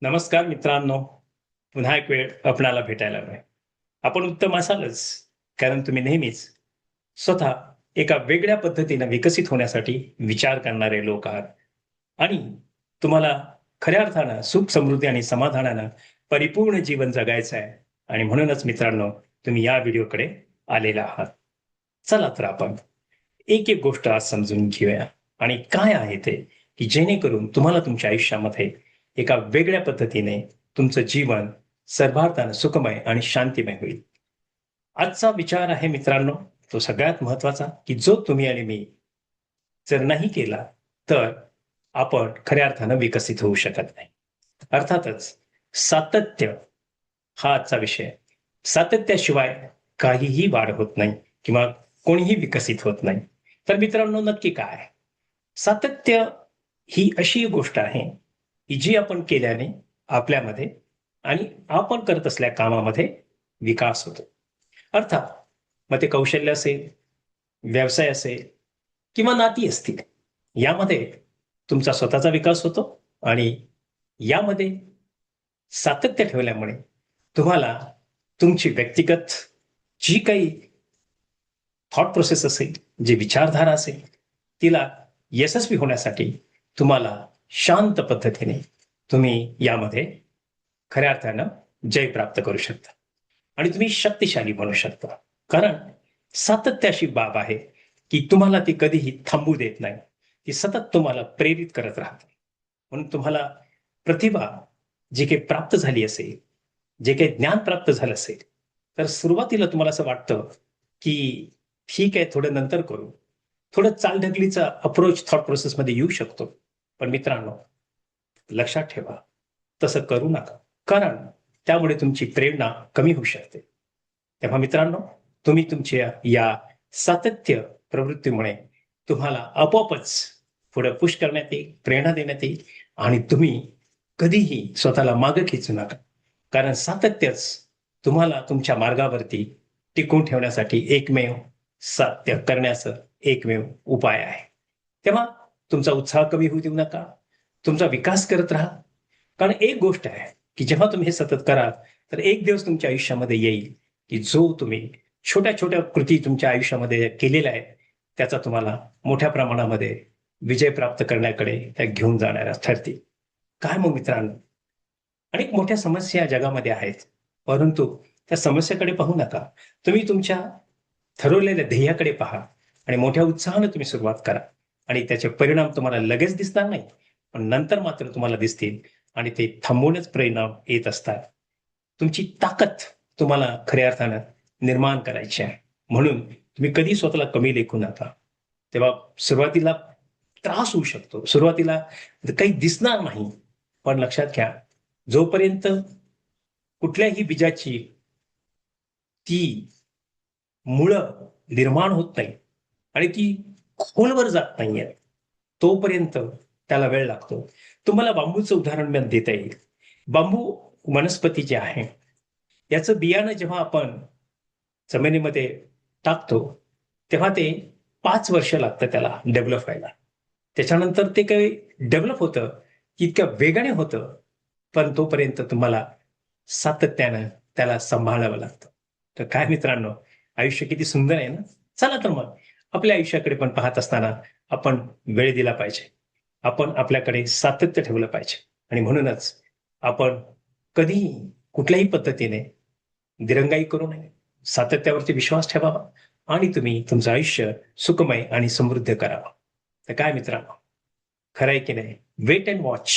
नमस्कार मित्रांनो, पुन्हा एक वेळ आपणाला भेटायला मिळेल. आपण उत्तम असालच, कारण तुम्ही नेहमीच स्वतः एका वेगळ्या पद्धतीने विकसित होण्यासाठी विचार करणारे लोक आहात आणि तुम्हाला खऱ्या अर्थानं सुख, समृद्धी आणि समाधानानं परिपूर्ण जीवन जगायचं आहे आणि म्हणूनच मित्रांनो, तुम्ही या व्हिडिओकडे आलेला आहात. चला तर आपण एक-एक गोष्ट आज समजून घेऊया आणि काय आहे ते, की जेणेकरून तुम्हाला तुमच्या आयुष्यामध्ये एका वेगळ्या पद्धतीने तुमचं जीवन सर्वार्थानं सुखमय आणि शांतिमय होईल. आजचा विचार आहे मित्रांनो, तो सगळ्यात महत्वाचा, की जो तुम्ही आणि मी जर नाही केला, तर आपण खऱ्या अर्थानं विकसित होऊ शकत नाही. अर्थातच सातत्य हा आजचा विषय आहे. सातत्याशिवाय काहीही वाढ होत नाही किंवा कोणीही विकसित होत नाही. तर मित्रांनो नक्की काय? सातत्य ही अशी गोष्ट आहे, की जी आपण केल्याने आपल्यामध्ये आणि आपण करत असलेल्या कामामध्ये विकास होतो. अर्थात मग ते कौशल्य असेल, व्यवसाय असेल किंवा नाती असतील. यामध्ये तुमचा स्वतःचा विकास होतो आणि यामध्ये सातत्य ठेवल्यामुळे तुम्हाला तुमची व्यक्तिगत जी काही थॉट प्रोसेस असेल, जी विचारधारा असेल, तिला यशस्वी होण्यासाठी तुम्हाला शांत पद्धतीने तुम्ही यामध्ये खऱ्या अर्थानं जय प्राप्त करू शकता आणि तुम्ही शक्तिशाली बनू शकता. कारण सातत्य अशी बाब आहे, की तुम्हाला ती कधीही थांबू देत नाही. ती सतत तुम्हाला प्रेरित करत राहते. म्हणून तुम्हाला प्रतिभा जी काही प्राप्त झाली असेल, जे काही ज्ञान प्राप्त झालं असेल, तर सुरुवातीला तुम्हाला असं वाटतं, की ठीक आहे थोडं नंतर करू. थोडं चालढकलीचा अप्रोच थॉट प्रोसेसमध्ये येऊ शकतो. पण मित्रांनो, लक्षात ठेवा, तसं करू नका. कारण त्यामुळे तुमची प्रेरणा कमी होऊ शकते. तेव्हा मित्रांनो, तुम्ही तुमच्या या सातत्य प्रवृत्तीमुळे तुम्हाला आपोआपच पुढे पुश करण्यात येईल, प्रेरणा देण्यात येईल आणि तुम्ही कधीही स्वतःला मागे खेचू नका. कारण सातत्यच तुम्हाला तुमच्या मार्गावरती टिकवून ठेवण्यासाठी एकमेव साध्य करण्याचं एकमेव उपाय आहे. तेव्हा तुमचा उत्साह कमी होऊ देऊ नका. तुमचा विकास करत राहा. कारण एक गोष्ट आहे, की जेव्हा तुम्ही हे सतत कराल, तर एक दिवस तुमच्या आयुष्यामध्ये येईल, की जो तुम्ही छोट्या-छोट्या कृती तुमच्या आयुष्यामध्ये केलेल्या आहेत, त्याचा तुम्हाला मोठ्या प्रमाणामध्ये विजय प्राप्त करण्याकडे त्या घेऊन जाणाऱ्या ठरतील. काय मग मित्रांनो, अनेक मोठ्या समस्या जगामध्ये आहेत. परंतु त्या समस्येकडे पाहू नका. तुम्ही तुमच्या ठरवलेल्या ध्येयाकडे पहा आणि मोठ्या उत्साहाने तुम्ही सुरुवात करा आणि त्याचे परिणाम तुम्हाला लगेच दिसणार नाही, पण नंतर मात्र तुम्हाला दिसतील आणि ते थांबवूनच परिणाम येत असतात. तुमची ताकद तुम्हाला खऱ्या अर्थानं निर्माण करायची आहे. म्हणून तुम्ही कधी स्वतःला कमी लेखू नका. तेव्हा सुरुवातीला त्रास होऊ शकतो. सुरुवातीला काही दिसणार नाही. पण लक्षात घ्या, जोपर्यंत कुठल्याही बीजाची ती मुळं निर्माण होत नाही आणि ती खोलवर जात नाहीये, तोपर्यंत त्याला वेळ लागतो. तुम्हाला बांबूचं उदाहरण पण देता येईल. बांबू वनस्पती जी आहे, याचं बियाणं जेव्हा आपण जमिनीमध्ये टाकतो, तेव्हा ते 5 वर्ष लागतं त्याला डेव्हलप व्हायला. त्याच्यानंतर ते काही डेव्हलप होतं, इतक्या वेगाने होतं, पण तोपर्यंत तुम्हाला सातत्यानं त्याला सांभाळावं लागतं. तर काय मित्रांनो, आयुष्य किती सुंदर आहे ना? चला तर मग आपल्या आयुष्याकडे पण पाहत असताना आपण वेळ दिला पाहिजे. आपण आपल्याकडे सातत्य ठेवलं पाहिजे आणि म्हणूनच आपण कधीही कुठल्याही पद्धतीने दिरंगाई करू नये. सातत्यावरती विश्वास ठेवावा आणि तुम्ही तुमचं आयुष्य सुखमय आणि समृद्ध करावं. तर काय मित्रांनो, खरं आहे की नाही? वेट अँड वॉच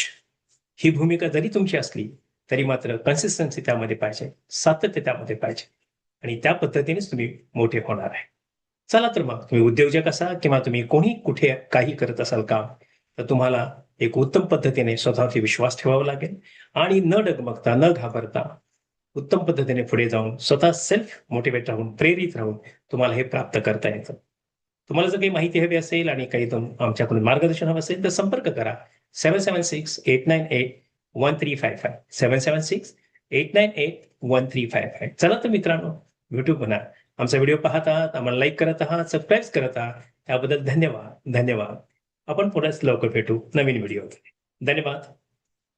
ही भूमिका जरी तुमची असली, तरी मात्र कन्सिस्टन्सी त्यामध्ये पाहिजे, सातत्य त्यामध्ये पाहिजे आणि त्या पद्धतीनेच तुम्ही मोठे होणार आहे. चला तर मग तुम्ही उद्योजक असा किंवा तुम्ही कोणी कुठे काही करत असाल काम, तर तुम्हाला एक उत्तम पद्धतीने स्वतःवरती विश्वास ठेवावा लागेल आणि न डगमगता, न घाबरता उत्तम पद्धतीने पुढे जाऊन स्वतः सेल्फ मोटिव्हेट राहून, प्रेरित राहून तुम्हाला हे प्राप्त करता येतं. तुम्हाला जर काही माहिती हवी असेल आणि काही आमच्याकडून मार्गदर्शन हवं असेल, तर संपर्क करा 7768981355 7768981355. चला तर मित्रांनो, भेटू पुन्हा. आमचा व्हिडिओ पाहत आहात, आम्हाला लाईक करत आहात, सबस्क्राईब करत आहात. त्याबद्दल धन्यवाद, धन्यवाद. आपण पुढेच लवकर भेटू नवीन व्हिडिओ. धन्यवाद.